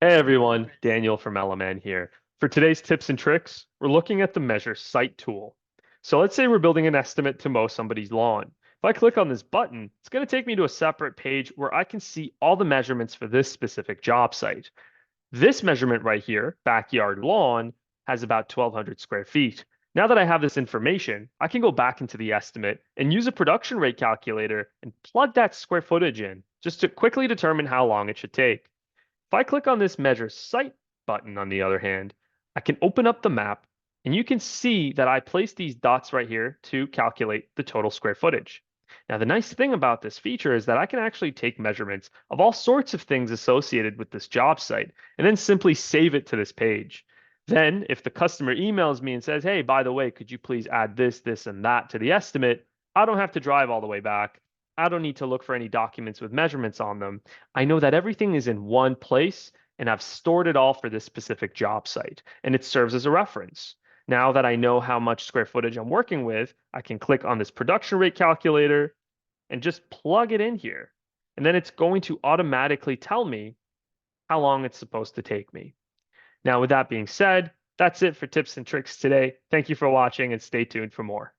Hey everyone, Daniel from LMN here. For today's tips and tricks, we're looking at the Measure Site tool. So let's say we're building an estimate to mow somebody's lawn. If I click on this button, it's going to take me to a separate page where I can see all the measurements for this specific job site. This measurement right here, backyard lawn, has about 1,200 square feet. Now that I have this information, I can go back into the estimate and use a production rate calculator and plug that square footage in just to quickly determine how long it should take. If I click on this Measure Site button, on the other hand, I can open up the map and you can see that I placed these dots right here to calculate the total square footage. Now, the nice thing about this feature is that I can actually take measurements of all sorts of things associated with this job site and then simply save it to this page. Then, if the customer emails me and says, hey, by the way, could you please add this, this, and that to the estimate? I don't have to drive all the way back. I don't need to look for any documents with measurements on them. I know that everything is in one place and I've stored it all for this specific job site, and it serves as a reference. Now that I know how much square footage I'm working with, I can click on this production rate calculator and just plug it in here. And then it's going to automatically tell me how long it's supposed to take me. Now, with that being said, that's it for tips and tricks today. Thank you for watching and stay tuned for more.